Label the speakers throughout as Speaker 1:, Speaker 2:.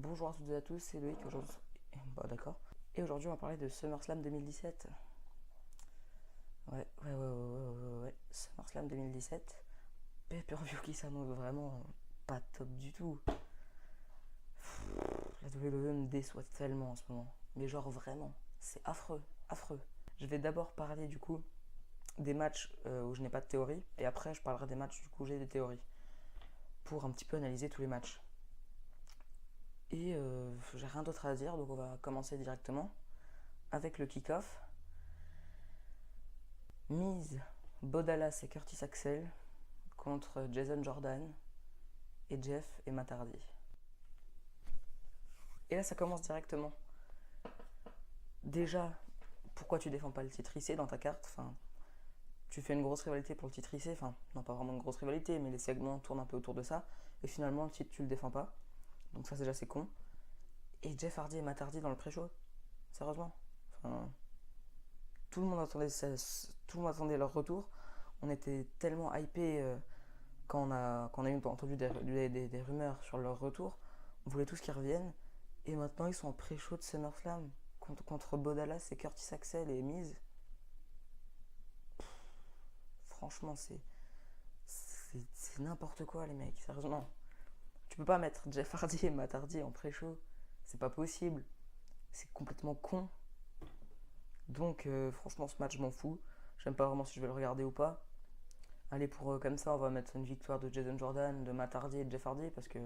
Speaker 1: Bonjour à toutes et à tous, c'est Loïc aujourd'hui. D'accord. Et aujourd'hui, on va parler de SummerSlam 2017. Ouais. SummerSlam 2017. Pay-per-view qui s'annonce vraiment pas top du tout. La WWE me déçoit tellement en ce moment. Mais genre vraiment, c'est affreux. Je vais d'abord parler du coup des matchs où je n'ai pas de théorie. Et après, je parlerai des matchs du coup où j'ai des théories. Pour un petit peu analyser tous les matchs. Et j'ai rien d'autre à dire, donc on va commencer directement avec le kick-off. Miz, Bo Dallas et Curtis Axel contre Jason Jordan et Jeff et Matt Hardy. Et là ça commence directement. Déjà, pourquoi tu défends pas le titre IC dans ta carte? Enfin, tu fais une grosse rivalité pour le titre IC, enfin, non pas vraiment une grosse rivalité, mais les segments tournent un peu autour de ça, et finalement le titre tu le défends pas. Donc ça déjà c'est con. Et Jeff Hardy et Matt Hardy dans le pré-show? Sérieusement? Enfin, tout le monde attendait leur retour. On était tellement hypés quand on a entendu des rumeurs sur leur retour. On voulait tous qu'ils reviennent. Et maintenant, ils sont en pré-show de SummerSlam contre Bo Dallas et Curtis Axel et Miz. Franchement, c'est n'importe quoi, les mecs. Sérieusement. Tu peux pas mettre Jeff Hardy et Matt Hardy en pré-show. C'est pas possible. C'est complètement con. Donc, franchement, ce match, je m'en fous. Je sais même pas vraiment si je vais le regarder ou pas. Allez, pour comme ça, on va mettre une victoire de Jason Jordan, de Matt Hardy et de Jeff Hardy parce que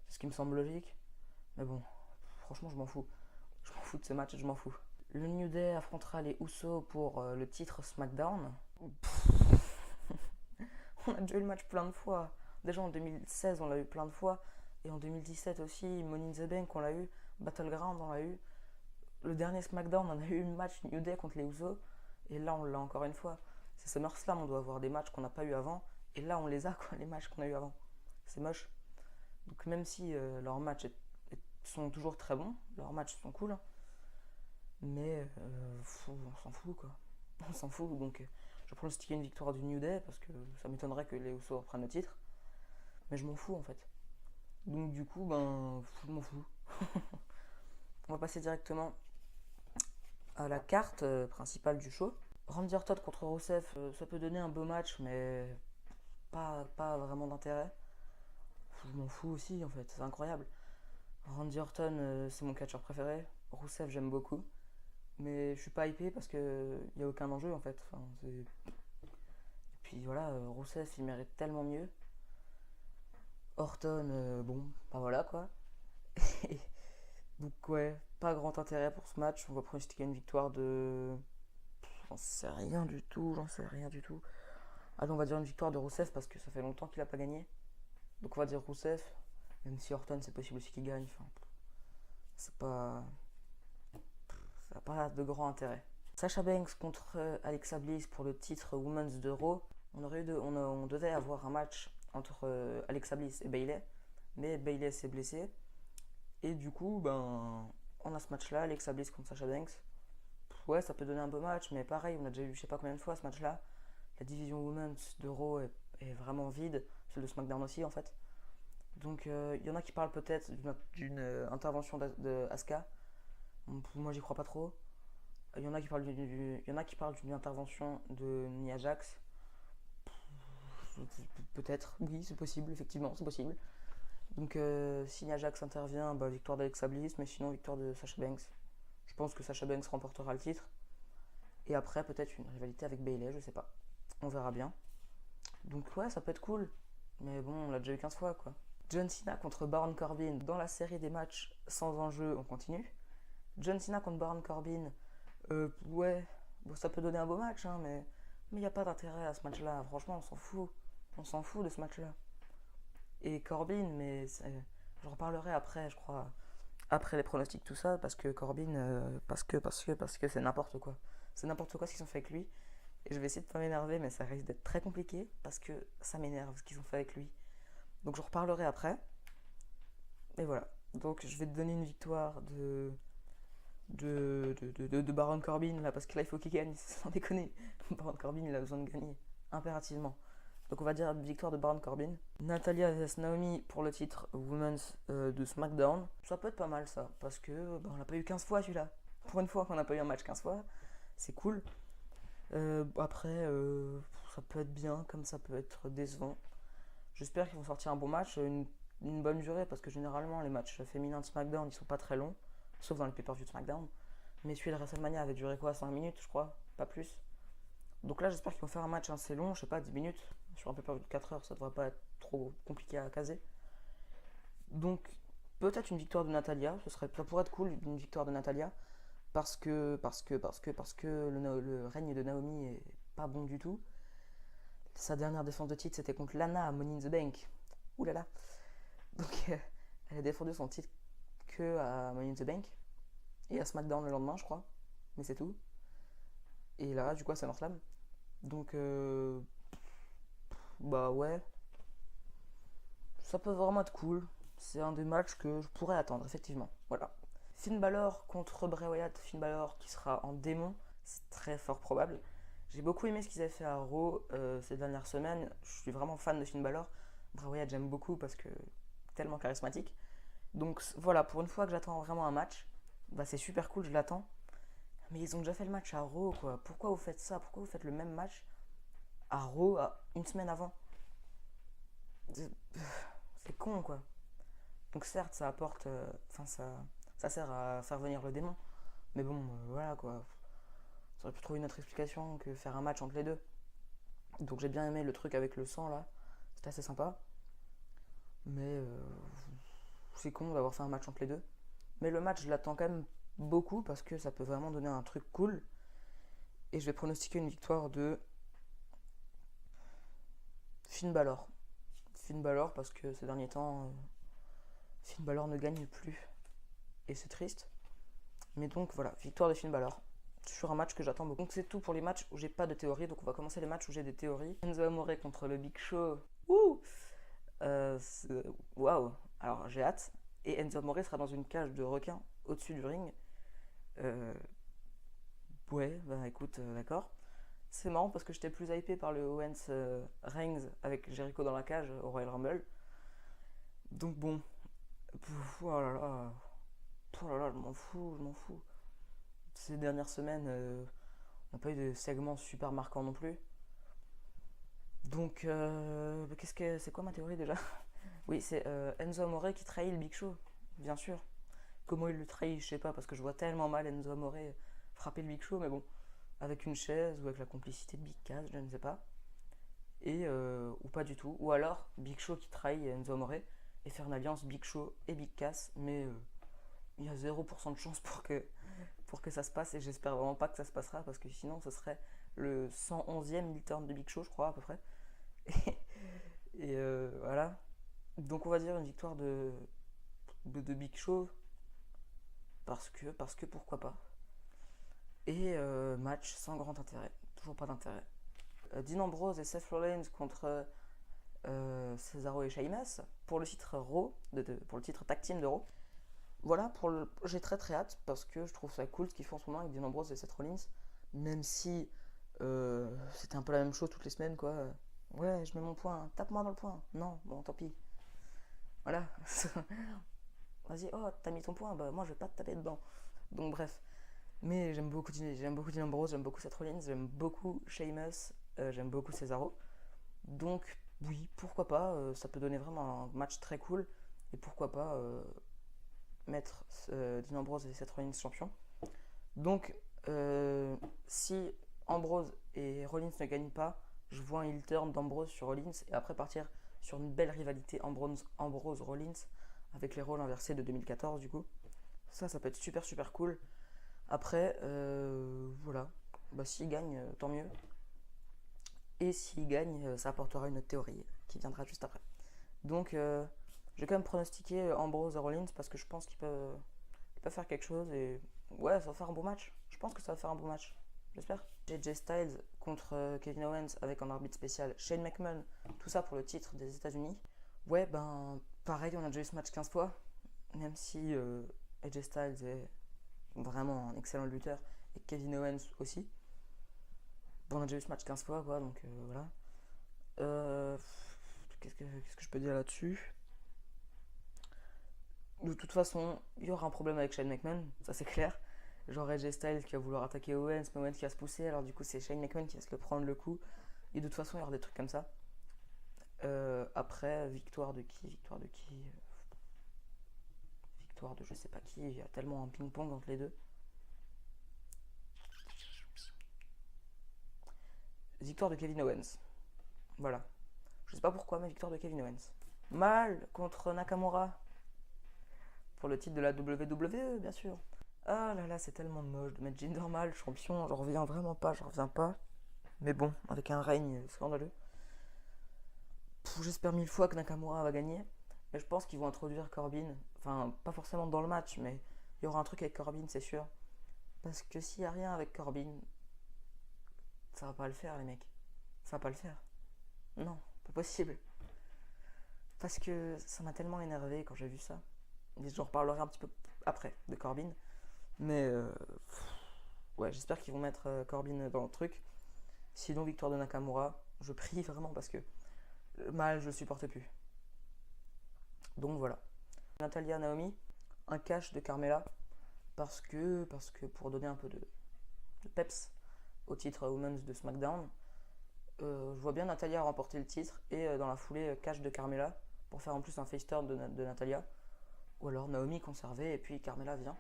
Speaker 1: c'est ce qui me semble logique. Mais bon, franchement, je m'en fous. Je m'en fous de ce match et je m'en fous. Le New Day affrontera les Usos pour le titre SmackDown. On a déjà eu le match plein de fois. Déjà en 2016, on l'a eu plein de fois. Et en 2017 aussi, Money in the Bank, on l'a eu. Battleground, on l'a eu. Le dernier SmackDown, on a eu un match New Day contre les Usos. Et là, on l'a encore une fois. C'est SummerSlam, on doit avoir des matchs qu'on n'a pas eu avant. Et là, on les a, quoi, les matchs qu'on a eu avant. C'est moche. Donc même si leurs matchs sont toujours très bons, leurs matchs sont cool, hein, mais on s'en fout, quoi. On s'en fout, donc je pronostique une victoire du New Day parce que ça m'étonnerait que les Usos reprennent le titre. Mais je m'en fous en fait. Donc du coup, je m'en fous. On va passer directement à la carte principale du show. Randy Orton contre Rusev, ça peut donner un beau match, mais pas vraiment d'intérêt. Je m'en fous aussi en fait, c'est incroyable. Randy Orton, c'est mon catcheur préféré. Rusev, j'aime beaucoup. Mais je suis pas hypé parce qu'il n'y a aucun enjeu en fait. Enfin, et puis voilà, Rusev, il mérite tellement mieux. Orton, bon, bah voilà quoi. Donc ouais, pas grand intérêt pour ce match. On va pronostiquer une victoire de... J'en sais rien du tout. Allez, on va dire une victoire de Rusev parce que ça fait longtemps qu'il a pas gagné. Donc on va dire Rusev. Même si Orton, c'est possible aussi qu'il gagne. Enfin, c'est pas... Ça n'a pas de grand intérêt. Sasha Banks contre Alexa Bliss pour le titre Women's de Raw. On devait avoir un match entre Alexa Bliss et Bayley, mais Bayley s'est blessée. Et du coup, on a ce match-là, Alexa Bliss contre Sasha Banks. Ouais, ça peut donner un beau match, mais pareil, on a déjà eu je sais pas combien de fois ce match-là. La division Women's de Raw est vraiment vide, celle de SmackDown aussi en fait. Donc il y en a qui parlent peut-être d'une intervention de Asuka. Moi j'y crois pas trop. Il y en a qui parlent d'une intervention de Nia Jax. Peut-être, oui, c'est possible, effectivement, c'est possible. Donc si Nia Jax intervient, victoire d'Alexa Bliss, mais sinon victoire de Sasha Banks. Je pense que Sasha Banks remportera le titre. Et après peut-être une rivalité avec Bayley, je sais pas. On verra bien. Donc ouais, ça peut être cool. Mais bon, on l'a déjà eu 15 fois quoi. John Cena contre Baron Corbin dans la série des matchs sans enjeu, on continue. John Cena contre Baron Corbin, ouais, ça peut donner un beau match, hein, mais il n'y a pas d'intérêt à ce match-là. Franchement, on s'en fout de ce match-là. Et Corbin, j'en reparlerai après, je crois, après les pronostics, tout ça, parce que Corbin, parce que c'est n'importe quoi. C'est n'importe quoi ce qu'ils ont fait avec lui. Et je vais essayer de pas m'énerver, mais ça risque d'être très compliqué, parce que ça m'énerve ce qu'ils ont fait avec lui. Donc j'en reparlerai après. Et voilà. Donc je vais te donner une victoire de Baron Corbin là, parce que là il faut qu'il gagne, sans déconner. Baron Corbin il a besoin de gagner impérativement. Donc on va dire victoire de Baron Corbin. Natalia vs Naomi pour le titre Women's de SmackDown. Ça peut être pas mal ça, parce que on l'a pas eu 15 fois celui-là. Pour une fois qu'on n'a pas eu un match 15 fois, c'est cool. Après, ça peut être bien comme ça peut être décevant. J'espère qu'ils vont sortir un bon match, une bonne durée, parce que généralement les matchs féminins de SmackDown ils sont pas très longs, sauf dans les pay-per-view de SmackDown. Mais celui de WrestleMania avait duré quoi, 5 minutes je crois, pas plus. Donc là j'espère qu'ils vont faire un match assez long, je sais pas, 10 minutes. Sur un pay-per-view de 4 heures ça devrait pas être trop compliqué à caser. Donc peut-être une victoire de Natalia, ça pourrait être cool une victoire de Natalia. Parce que le règne de Naomi est pas bon du tout. Sa dernière défense de titre c'était contre Lana à Money in the Bank. Ouh là là. Donc elle a défendu son titre que à Money in the Bank et à SmackDown le lendemain je crois. Mais c'est tout. Et là du coup c'est SummerSlam. Donc bah ouais. Ça peut vraiment être cool. C'est un des matchs que je pourrais attendre effectivement. Voilà. Finn Balor contre Bray Wyatt, Finn Balor qui sera en démon, c'est très fort probable. J'ai beaucoup aimé ce qu'ils avaient fait à Raw ces dernières semaines. Je suis vraiment fan de Finn Balor. Bray Wyatt j'aime beaucoup parce que tellement charismatique. Donc voilà, pour une fois que j'attends vraiment un match, bah c'est super cool, je l'attends. Mais ils ont déjà fait le match à Raw quoi. Pourquoi vous faites ça? Pourquoi vous faites le même match à Raw une semaine avant? C'est con quoi. Donc certes ça apporte, ça sert à faire venir le démon. Mais bon, voilà quoi. Ça aurait pu trouver une autre explication que faire un match entre les deux. Donc j'ai bien aimé le truc avec le sang là. C'était assez sympa. Mais c'est con d'avoir fait un match entre les deux. Mais le match, je l'attends quand même beaucoup parce que ça peut vraiment donner un truc cool. Et je vais pronostiquer une victoire de Finn Balor. Finn Balor parce que ces derniers temps, Finn Balor ne gagne plus. Et c'est triste. Mais donc voilà, victoire de Finn Balor sur un match que j'attends beaucoup. Donc c'est tout pour les matchs où j'ai pas de théorie. Donc on va commencer les matchs où j'ai des théories. Enzo Amore contre le Big Show. Ouh, waouh. Alors j'ai hâte. Et Enzo Amore sera dans une cage de requin au-dessus du ring. Ouais, bah écoute, d'accord. C'est marrant parce que j'étais plus hypé par le Owens Reigns avec Jericho dans la cage au Royal Rumble. Donc bon, oh là là, oh là là, je m'en fous, je m'en fous. Ces dernières semaines, on n'a pas eu de segments super marquants non plus. Donc, c'est quoi ma théorie déjà? Oui, c'est Enzo Amore qui trahit le Big Show, bien sûr. Comment il le trahit, je sais pas, parce que je vois tellement mal Enzo Amore frapper le Big Show, mais bon, avec une chaise ou avec la complicité de Big Cass, je ne sais pas. Et, ou pas du tout. Ou alors, Big Show qui trahit Enzo Amore et faire une alliance Big Show et Big Cass, mais il y a 0% de chance pour que ça se passe et j'espère vraiment pas que ça se passera parce que sinon ce serait le 111e heel turn de Big Show, je crois, à peu près. Et voilà. Donc on va dire une victoire de Big Show parce que pourquoi pas. Et match sans grand intérêt, toujours pas d'intérêt. Dean Ambrose et Seth Rollins contre Cesaro et Sheamus pour le titre Raw, pour le titre tag team de Raw. Voilà, j'ai très très hâte parce que je trouve ça cool ce qu'ils font en ce moment avec Dean Ambrose et Seth Rollins, même si c'était un peu la même chose toutes les semaines quoi. Ouais, je mets mon poing, tape-moi dans le poing. Non, bon, tant pis. Voilà. Vas-y, oh, t'as mis ton poing, bah moi je vais pas te taper dedans. Donc bref. Mais j'aime beaucoup Dean Ambrose, j'aime beaucoup Seth Rollins, j'aime beaucoup Sheamus, j'aime beaucoup Cesaro. Donc oui, pourquoi pas, ça peut donner vraiment un match très cool. Et pourquoi pas mettre Dean Ambrose et Seth Rollins champions. Donc si Ambrose et Rollins ne gagnent pas, je vois un heel turn d'Ambrose sur Rollins et après partir sur une belle rivalité Ambrose-Rollins avec les rôles inversés de 2014 du coup. Ça peut être super super cool. Après, voilà. Bah, s'il gagne, tant mieux. Et s'il gagne, ça apportera une autre théorie qui viendra juste après. Donc, je vais quand même pronostiquer Ambrose et Rollins parce que je pense qu'il peut faire quelque chose. Et ouais, ça va faire un bon match. Je pense que ça va faire un bon match. J'espère. AJ Styles contre Kevin Owens avec un arbitre spécial Shane McMahon. Tout ça pour le titre des États-Unis. Ouais, ben, pareil, on a déjà eu ce match 15 fois. Même si AJ Styles est vraiment un excellent lutteur et Kevin Owens aussi. Bon, on a déjà eu ce match 15 fois quoi, donc voilà. Euh, qu'est-ce que je peux dire là-dessus? De toute façon, il y aura un problème avec Shane McMahon, ça c'est clair. Genre AJ Styles qui va vouloir attaquer Owens, mais Owens qui va se pousser, alors du coup c'est Shane McMahon qui va se le prendre le coup. Et de toute façon, il y aura des trucs comme ça. Après, victoire de qui? Victoire de qui? Victoire de je sais pas qui, il y a tellement un ping-pong entre les deux. Victoire de Kevin Owens. Voilà. Je sais pas pourquoi, mais victoire de Kevin Owens. Mal contre Nakamura. Pour le titre de la WWE, bien sûr. Ah là là, c'est tellement moche de mettre Jinder Mahal champion. J'en reviens vraiment pas, j'en reviens pas. Mais bon, avec un règne scandaleux. J'espère mille fois que Nakamura va gagner. Mais je pense qu'ils vont introduire Corbin. Enfin, pas forcément dans le match, mais il y aura un truc avec Corbin, c'est sûr. Parce que s'il n'y a rien avec Corbin, ça va pas le faire, les mecs. Ça va pas le faire. Non, pas possible. Parce que ça m'a tellement énervé quand j'ai vu ça. Et j'en reparlerai un petit peu après de Corbin. Mais ouais, j'espère qu'ils vont mettre Corbin dans le truc. Sinon, victoire de Nakamura. Je prie vraiment parce que mal, je le supporte plus. Donc voilà. Natalia Naomi, un cash de Carmella. Parce que pour donner un peu de peps au titre Women's de SmackDown, je vois bien Natalia remporter le titre et dans la foulée, cash de Carmella pour faire en plus un face turn de Natalia. Ou alors Naomi conservée et puis Carmella vient.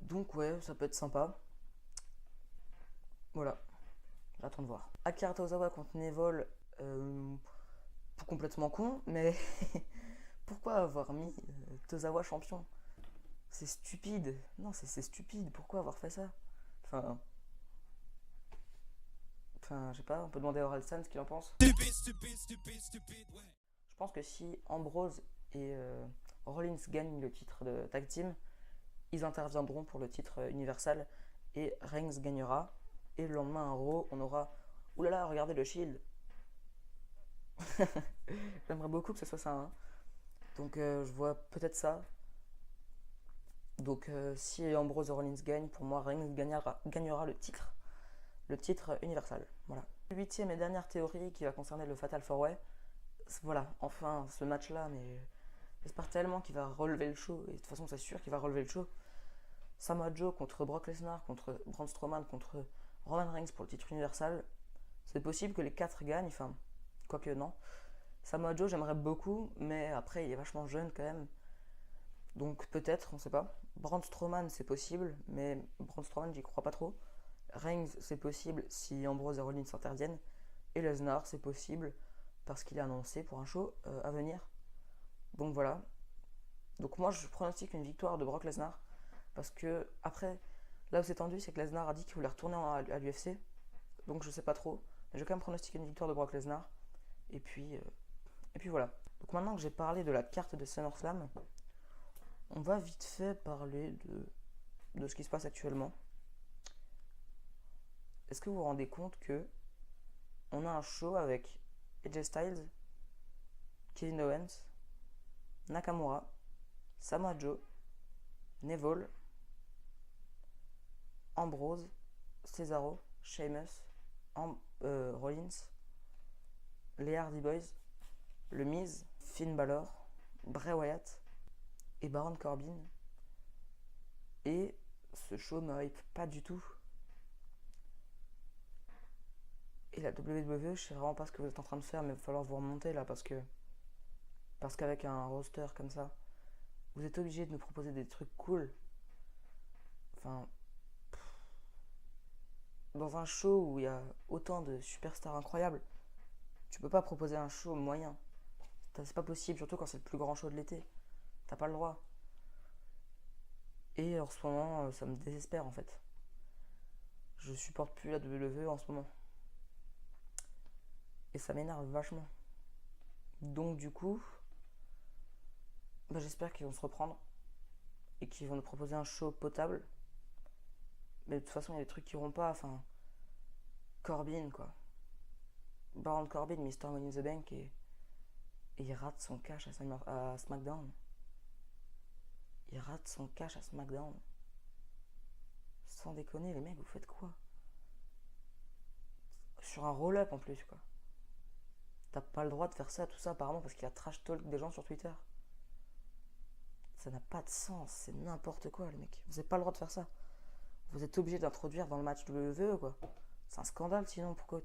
Speaker 1: Donc ouais, ça peut être sympa. Voilà, j'attends de voir. Akira Tozawa contre Neville, complètement con, mais pourquoi avoir mis Tozawa champion? C'est stupide. Non, c'est stupide. Pourquoi avoir fait ça? Enfin, je sais pas, on peut demander à Orelsan ce qu'il en pense. Je pense que si Ambrose et Rollins gagnent le titre de tag team, ils interviendront pour le titre universal et Reigns gagnera. Et le lendemain à Raw, on aura oulala, regardez le Shield. J'aimerais beaucoup que ce soit ça. Hein. Donc je vois peut-être ça. Donc si Ambrose et Rollins gagnent, pour moi Reigns gagnera le titre universal. Voilà. Huitième et dernière théorie qui va concerner le Fatal 4-Way. Voilà, enfin ce match-là, mais j'espère tellement qu'il va relever le show. Et de toute façon, c'est sûr qu'il va relever le show. Samoa Joe contre Brock Lesnar, contre Braun Strowman, contre Roman Reigns pour le titre universal. C'est possible que les 4 gagnent, enfin, quoique non. Samoa Joe, j'aimerais beaucoup, mais après, il est vachement jeune quand même. Donc peut-être, on sait pas. Braun Strowman, c'est possible, mais Braun Strowman, j'y crois pas trop. Reigns, c'est possible si Ambrose et Rollins s'interdisent. Et Lesnar, c'est possible parce qu'il est annoncé pour un show à venir. Donc voilà. Donc moi, je pronostique une victoire de Brock Lesnar. Parce que, après, là où c'est tendu, c'est que Lesnar a dit qu'il voulait retourner à l'UFC. Donc je sais pas trop. Mais je vais quand même pronostiquer une victoire de Brock Lesnar. Et puis voilà. Donc maintenant que j'ai parlé de la carte de SummerSlam, on va vite fait parler de ce qui se passe actuellement. Est-ce que vous vous rendez compte que on a un show avec AJ Styles, Kevin Owens, Nakamura, Samoa Joe, Neville, Ambrose, Cesaro, Sheamus, Rollins, les Hardy Boys, le Miz, Finn Balor, Bray Wyatt et Baron Corbin. Et ce show me hype pas du tout. Et la WWE, je sais vraiment pas ce que vous êtes en train de faire, mais il va falloir vous remonter là parce qu'avec un roster comme ça, vous êtes obligé de nous proposer des trucs cool. Enfin, dans un show où il y a autant de superstars incroyables, tu peux pas proposer un show moyen. C'est pas possible, surtout quand c'est le plus grand show de l'été. T'as pas le droit. Et en ce moment, ça me désespère en fait. Je supporte plus la WWE en ce moment. Et ça m'énerve vachement. Donc du coup, j'espère qu'ils vont se reprendre et qu'ils vont nous proposer un show potable. Mais de toute façon, il y a des trucs qui iront pas. Enfin, Corbin quoi. Baron Corbin, Mr. Money in the Bank et il rate son cash à SmackDown. Il rate son cash à SmackDown. Sans déconner, les mecs, vous faites quoi? Sur un roll-up en plus, quoi. T'as pas le droit de faire ça, tout ça apparemment parce qu'il a trash talk des gens sur Twitter. Ça n'a pas de sens, c'est n'importe quoi les mecs. Vous n'avez pas le droit de faire ça. Vous êtes obligé d'introduire dans le match WWE quoi. C'est un scandale sinon, pourquoi?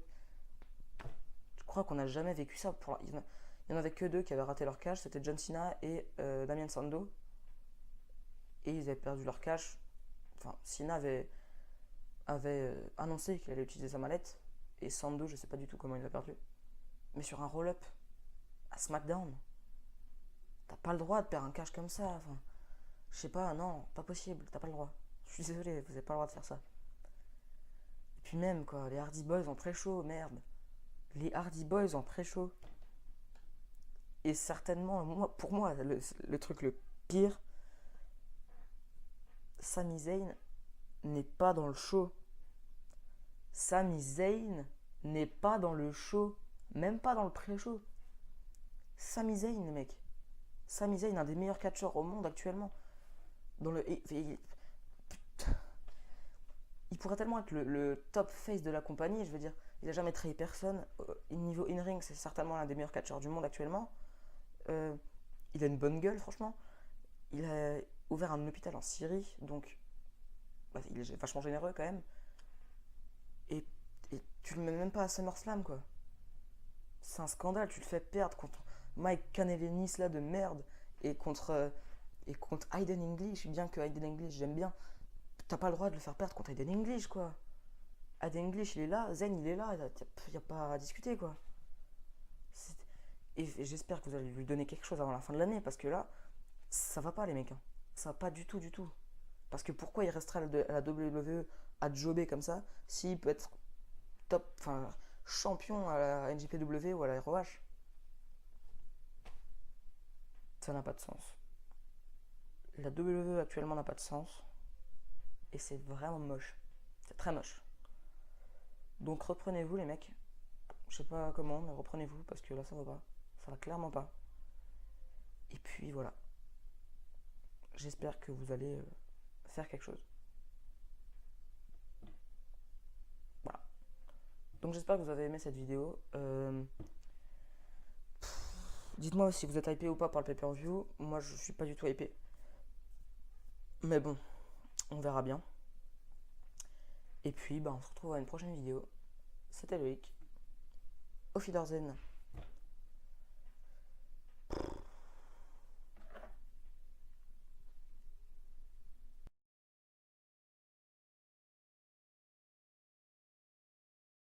Speaker 1: Je crois qu'on n'a jamais vécu ça. Il n'y en avait que deux qui avaient raté leur cash, c'était John Cena et Damien Sandow. Et ils avaient perdu leur cash. Enfin, Cena avait annoncé qu'il allait utiliser sa mallette. Et Sandow, je sais pas du tout comment il l'a perdu. Mais sur un roll-up à SmackDown, t'as pas le droit de perdre un cash comme ça. Enfin, je sais pas, non, pas possible, t'as pas le droit. Je suis désolé, vous avez pas le droit de faire ça. Et puis même, quoi, les Hardy Boys en pré-show, merde. Les Hardy Boys en pré-show. Et certainement, pour moi, le truc le pire, Sami Zayn n'est pas dans le show. Sami Zayn n'est pas dans le show, même pas dans le pré-show. Sami Zayn, mec. Sami Zayn, un des meilleurs catcheurs au monde actuellement. Il pourrait tellement être le top face de la compagnie, je veux dire. Il n'a jamais trahi personne. Niveau in-ring, c'est certainement l'un des meilleurs catcheurs du monde actuellement. Il a une bonne gueule, franchement. Il a ouvert un hôpital en Syrie, donc il est vachement généreux quand même. Et tu le mets même pas à SummerSlam, quoi. C'est un scandale, tu le fais perdre contre Mike Kanelenis, là, de merde, et contre Aiden English, bien que Aiden English, j'aime bien. T'as pas le droit de le faire perdre contre Aiden English, quoi. Aiden English, il est là, Zayn, il est là, y a pas à discuter, quoi. Et j'espère que vous allez lui donner quelque chose avant la fin de l'année, parce que là, ça va pas, les mecs. Hein. Ça va pas du tout, du tout. Parce que pourquoi il resterait à la WWE à jobber comme ça, s'il peut être top, enfin, champion à la NJPW ou à la ROH? Ça n'a pas de sens. La WWE actuellement n'a pas de sens. Et c'est vraiment moche. C'est très moche. Donc reprenez-vous les mecs. Je sais pas comment, mais reprenez-vous parce que là ça va pas. Ça va clairement pas. Et puis voilà. J'espère que vous allez faire quelque chose. Voilà. Donc j'espère que vous avez aimé cette vidéo. Dites-moi si vous êtes hypé ou pas par le pay-per-view. Moi je suis pas du tout hypé. Mais bon, on verra bien. Et puis on se retrouve à une prochaine vidéo. C'était Loïc. Auf Wiedersehen.